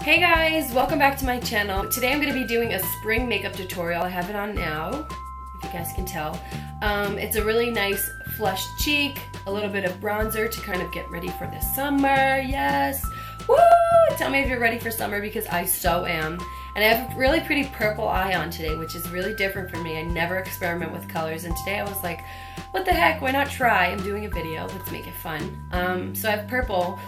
Hey guys, welcome back to my channel. Today I'm going to be doing a spring makeup tutorial. I have it on now, if you guys can tell. It's a really nice flushed cheek, a little bit of bronzer to kind of get ready for the summer. Yes! Woo! Tell me if you're ready for summer because I so am. And I have a really pretty purple eye on today, which is really different for me. I never experiment with colors, and today I was like, what the heck, why not try? I'm doing a video, let's make it fun. So I have purple,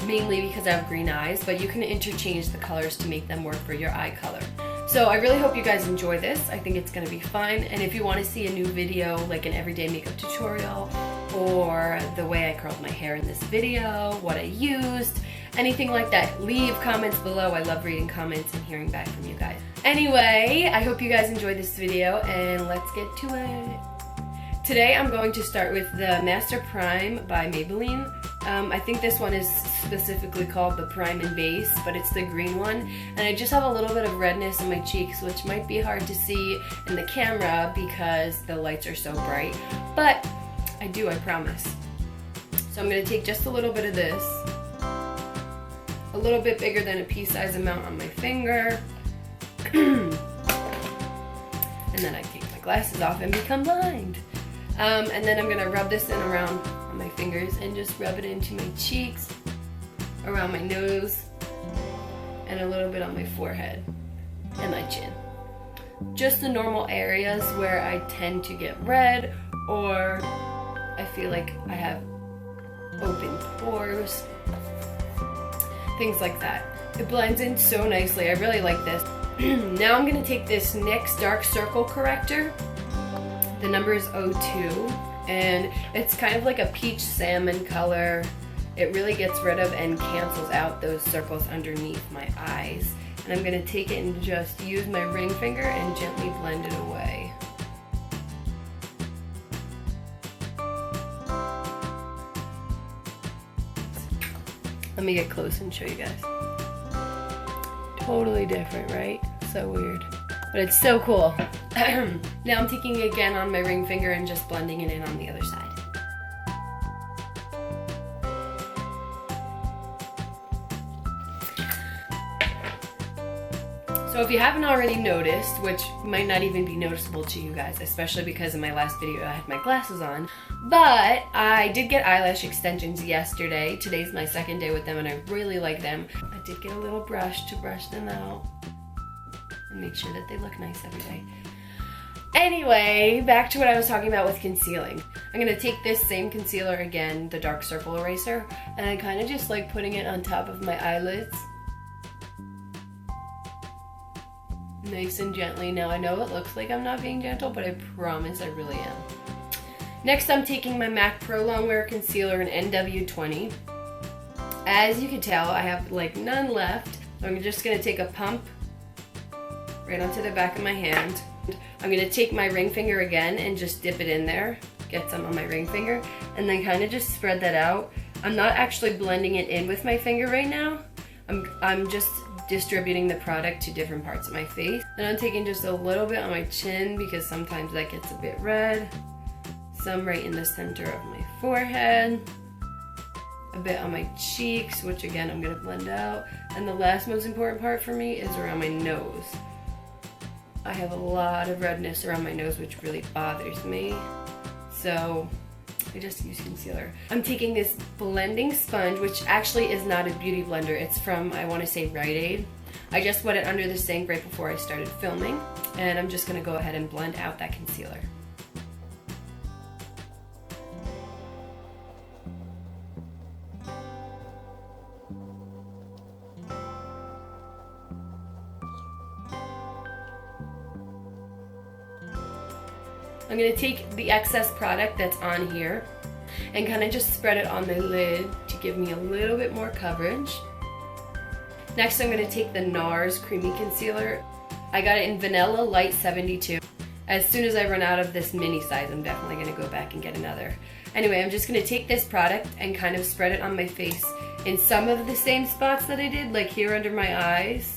mainly because I have green eyes, but you can interchange the colors to make them work for your eye color. So I really hope you guys enjoy this. I think it's gonna be fun, and if you wanna see a new video, like an everyday makeup tutorial, or the way I curled my hair in this video, what I used, anything like that, leave comments below. I love reading comments and hearing back from you guys. Anyway, I hope you guys enjoyed this video, and let's get to it. Today I'm going to start with the Master Prime by Maybelline. I think this one is specifically called the Prime and Base, but it's the green one. And I just have a little bit of redness in my cheeks, which might be hard to see in the camera because the lights are so bright. But I do, I promise. So I'm going to take just a little bit of this, a little bit bigger than a pea-size amount on my finger. And then I take my glasses off and become blind. And then I'm going to rub this in around on my fingers and just rub it into my cheeks, around my nose, and a little bit on my forehead and my chin. Just the normal areas where I tend to get red or I feel like I have open pores, things like that. It blends in so nicely. I really like this. Now I'm going to take this NYX Dark Circle Corrector. The number is 02, and it's kind of like a peach salmon color. It really gets rid of and cancels out those circles underneath my eyes. And I'm going to take it and just use my ring finger and gently blend it away. Let me get close and show you guys. Totally different, right? So weird. But it's so cool. Now I'm taking it again on my ring finger and just blending it in on the other side. So if you haven't already noticed, which might not even be noticeable to you guys, especially because in my last video I had my glasses on, but I did get eyelash extensions yesterday. Today's my second day with them and I really like them. I did get a little brush to brush them out and make sure that they look nice every day. Anyway, back to what I was talking about with concealing. I'm going to take this same concealer again, the Dark Circle Eraser, and I kind of just like putting it on top of my eyelids. Nice and gently. Now I know it looks like I'm not being gentle, but I promise I really am. Next I'm taking my MAC Pro Longwear Concealer in NW20. As you can tell, I have like none left. So I'm just going to take a pump right onto the back of my hand. I'm going to take my ring finger again and just dip it in there, get some on my ring finger, and then kind of just spread that out. I'm not actually blending it in with my finger right now. I'm just distributing the product to different parts of my face. And I'm taking just a little bit on my chin because sometimes that gets a bit red. Some right in the center of my forehead. A bit on my cheeks, which again I'm going to blend out. And the last most important part for me is around my nose. I have a lot of redness around my nose, which really bothers me. So I just use concealer. I'm taking this blending sponge, which actually is not a beauty blender. It's from, I want to say, Rite Aid. I just put it under the sink right before I started filming. And I'm just going to go ahead and blend out that concealer. I'm going to take the excess product that's on here and kind of just spread it on my lid to give me a little bit more coverage. Next I'm going to take the NARS Creamy Concealer. I got it in Vanilla Light 72. As soon as I run out of this mini size, I'm definitely going to go back and get another. Anyway, I'm just going to take this product and kind of spread it on my face in some of the same spots that I did, like here under my eyes.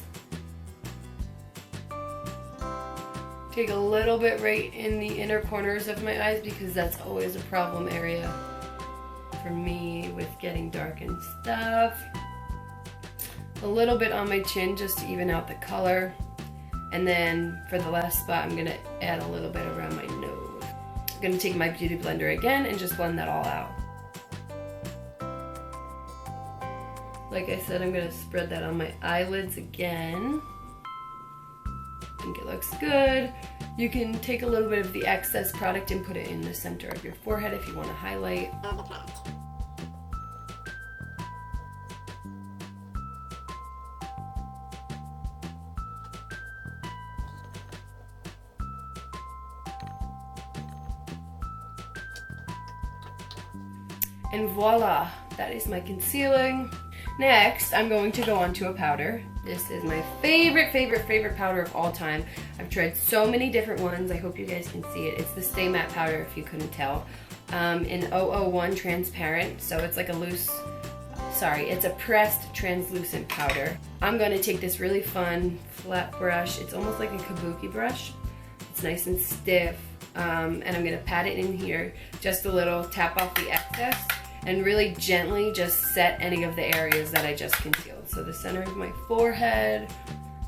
Take a little bit right in the inner corners of my eyes because that's always a problem area for me with getting dark and stuff. a little bit on my chin just to even out the color. And then for the last spot, I'm gonna add a little bit around my nose. I'm gonna take my beauty blender again and just blend that all out. Like I said, I'm gonna spread that on my eyelids again. I think it looks good. You can take a little bit of the excess product and put it in the center of your forehead if you want to highlight. And voila, that is my concealing. Next, I'm going to go on to a powder. This is my favorite powder of all time. I've tried so many different ones. I hope you guys can see it. It's the Stay Matte powder, if you couldn't tell. In 001 transparent, so it's like a it's a pressed translucent powder. I'm going to take this really fun flat brush. It's almost like a kabuki brush. It's nice and stiff, and I'm going to pat it in here just a little, tap off the excess, and really gently just set any of the areas that I just concealed. So the center of my forehead,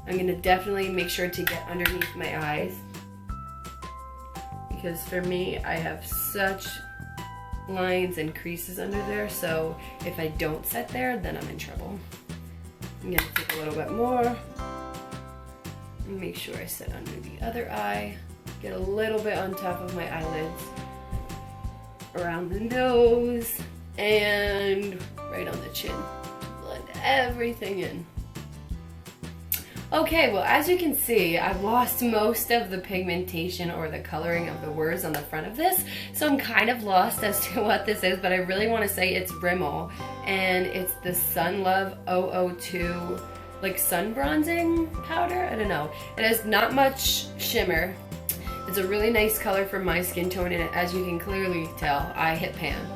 I'm gonna definitely make sure to get underneath my eyes, because for me, I have such lines and creases under there, so if I don't set there, then I'm in trouble. I'm gonna take a little bit more, and make sure I set under the other eye, get a little bit on top of my eyelids, around the nose, and right on the chin. Blend everything in. Okay, well, as you can see, I've lost most of the pigmentation or the coloring of the words on the front of this, so I'm kind of lost as to what this is, but I really want to say it's Rimmel, and it's the Sun Love 002 like sun bronzing powder. I don't know. It has not much shimmer. It's a really nice color for my skin tone, and as you can clearly tell, I hit pan.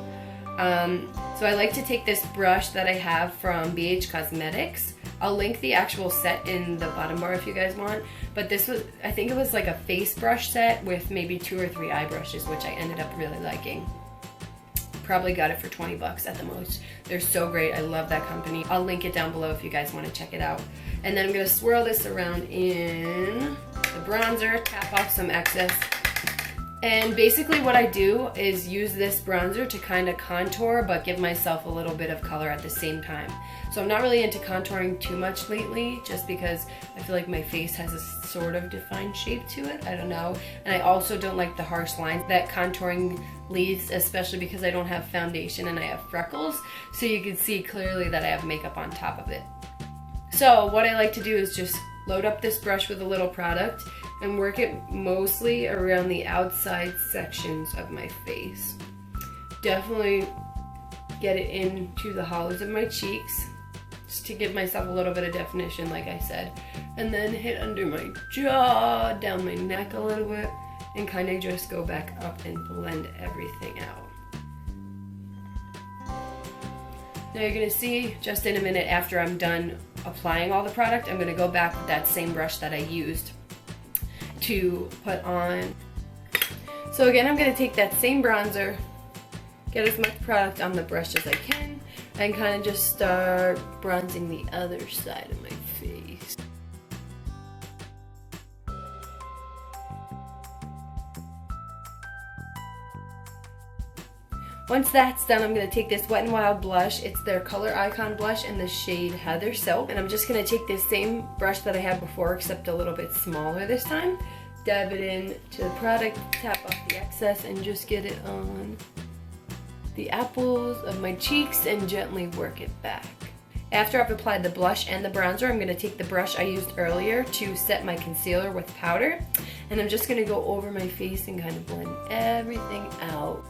So I like to take this brush that I have from BH Cosmetics. I'll link the actual set in the bottom bar if you guys want, but this was, I think it was like a face brush set with maybe 2 or 3 eye brushes, which I ended up really liking. Probably got it for 20 bucks at the most. They're so great. I love that company. I'll link it down below if you guys want to check it out. And then I'm going to swirl this around in the bronzer, tap off some excess. And basically what I do is use this bronzer to kind of contour, but give myself a little bit of color at the same time. So I'm not really into contouring too much lately, just because I feel like my face has a sort of defined shape to it. I don't know. And I also don't like the harsh lines that contouring leaves, especially because I don't have foundation and I have freckles. So you can see clearly that I have makeup on top of it. So what I like to do is just load up this brush with a little product and work it mostly around the outside sections of my face. Definitely get it into the hollows of my cheeks, just to give myself a little bit of definition, like I said. And then hit under my jaw, down my neck a little bit, and kind of just go back up and blend everything out. Now you're gonna see just in a minute after I'm done applying all the product, I'm gonna go back with that same brush that I used to put on. So again, I'm gonna take that same bronzer, get as much product on the brush as I can, and kind of just start bronzing the other side of my face. Once that's done, I'm going to take this Wet n Wild blush. It's their Color Icon blush in the shade Heather Silk. And I'm just going to take this same brush that I had before, except a little bit smaller this time. Dab it in to the product, tap off the excess, and just get it on the apples of my cheeks and gently work it back. After I've applied the blush and the bronzer, I'm going to take the brush I used earlier to set my concealer with powder. And I'm just going to go over my face and kind of blend everything out.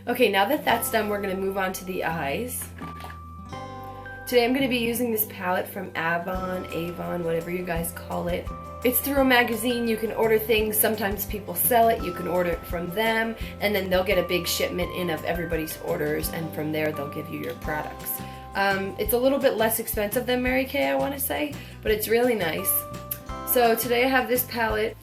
Okay, now that that's done, we're going to move on to the eyes. Today I'm going to be using this palette from Avon, whatever you guys call it. It's through a magazine. You can order things. Sometimes people sell it. You can order it from them, and then they'll get a big shipment in of everybody's orders, and from there they'll give you your products. It's a little bit less expensive than Mary Kay, I want to say, but it's really nice. So today I have this palette.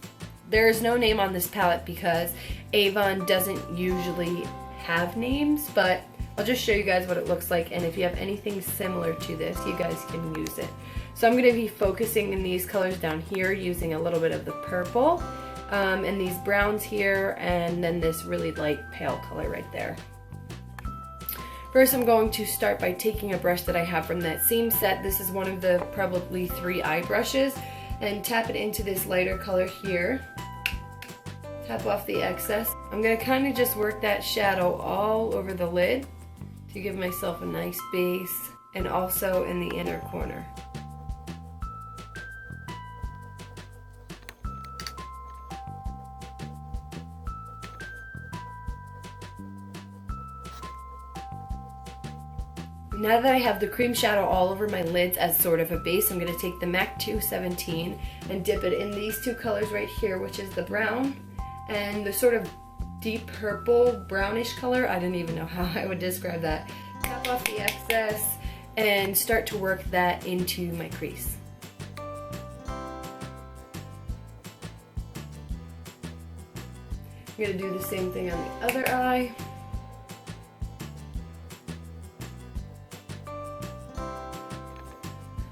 There is no name on this palette because Avon doesn't usually have names, but I'll just show you guys what it looks like, and if you have anything similar to this, you guys can use it. So I'm going to be focusing in these colors down here using a little bit of the purple, and these browns here, and then this really light pale color right there. First, I'm going to start by taking a brush that I have from that same set. This is one of the probably 3 eye brushes, and tap it into this lighter color here. Tap off the excess. I'm going to kind of just work that shadow all over the lid to give myself a nice base, and also in the inner corner. Now that I have the cream shadow all over my lids as sort of a base, I'm going to take the MAC 217 and dip it in these 2 colors right here, which is the brown and the sort of deep purple brownish color. I don't even know how I would describe that. Tap off the excess and start to work that into my crease. I'm going to do the same thing on the other eye.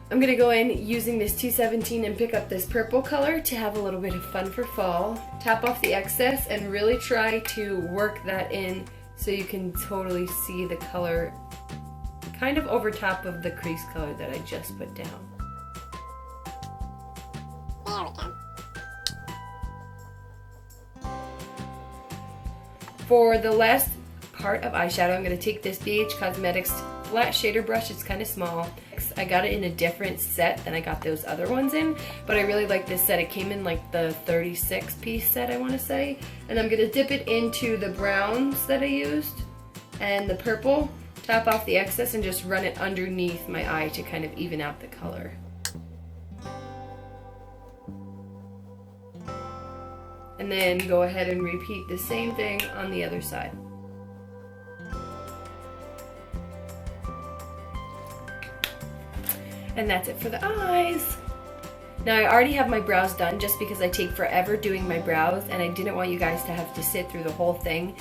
I'm going to go in using this 217 and pick up this purple color to have a little bit of fun for fall. Tap off the excess and really try to work that in so you can totally see the color kind of over top of the crease color that I just put down. There we go. For the last part of eyeshadow, I'm going to take this BH Cosmetics flat shader brush. It's kind of small. I got it in a different set than I got those other ones in, but I really like this set. It came in like the 36 piece set, I want to say. And I'm going to dip it into the browns that I used and the purple, tap off the excess, and just run it underneath my eye to kind of even out the color. And then go ahead and repeat the same thing on the other side. And that's it for the eyes. Now I already have my brows done just because I take forever doing my brows and I didn't want you guys to have to sit through the whole thing.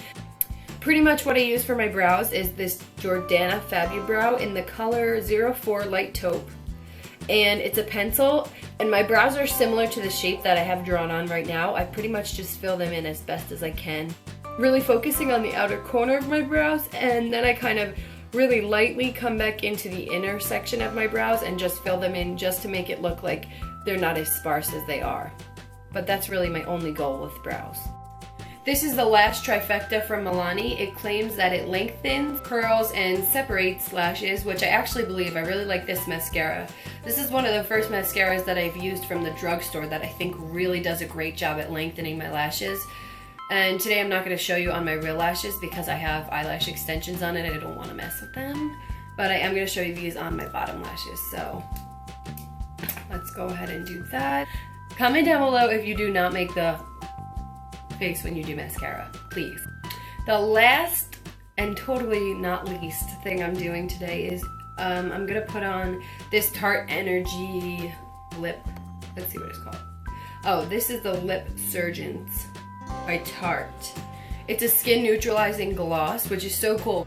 Pretty much what I use for my brows is this Jordana Fabubrow in the color 04 Light Taupe. And it's a pencil, and my brows are similar to the shape that I have drawn on right now. I pretty much just fill them in as best as I can. Really focusing on the outer corner of my brows, and then I kind of really lightly come back into the inner section of my brows and just fill them in just to make it look like they're not as sparse as they are. But that's really my only goal with brows. This is the last trifecta from Milani. It claims that it lengthens, curls, and separates lashes, which I actually believe. I really like this mascara. This is one of the first mascaras that I've used from the drugstore that I think really does a great job at lengthening my lashes. And today I'm not going to show you on my real lashes because I have eyelash extensions on it and I don't want to mess with them. But I am going to show you these on my bottom lashes. So let's go ahead and do that. Comment down below if you do not make the face when you do mascara, please. The last and totally not least thing I'm doing today is I'm going to put on this Tarte Energy lip. Let's see what it's called. Oh, this is the Lip Surgeons by Tarte. It's a skin neutralizing gloss, which is so cool.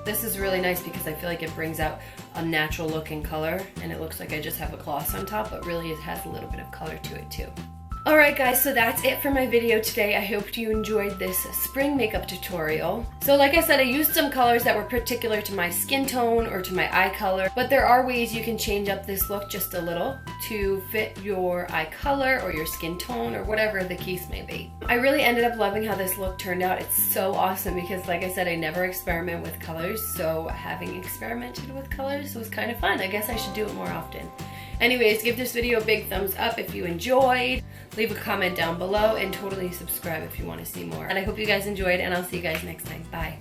This is really nice because I feel like it brings out a natural looking color and it looks like I just have a gloss on top, but really it has a little bit of color to it too. Alright guys, so that's it for my video today. I hope you enjoyed this spring makeup tutorial. So like I said, I used some colors that were particular to my skin tone or to my eye color, but there are ways you can change up this look just a little to fit your eye color or your skin tone or whatever the case may be. I really ended up loving how this look turned out. It's so awesome because like I said, I never experiment with colors, so having experimented with colors was kind of fun. I guess I should do it more often. Anyways, give this video a big thumbs up if you enjoyed. Leave a comment down below and totally subscribe if you want to see more. And I hope you guys enjoyed, and I'll see you guys next time. Bye.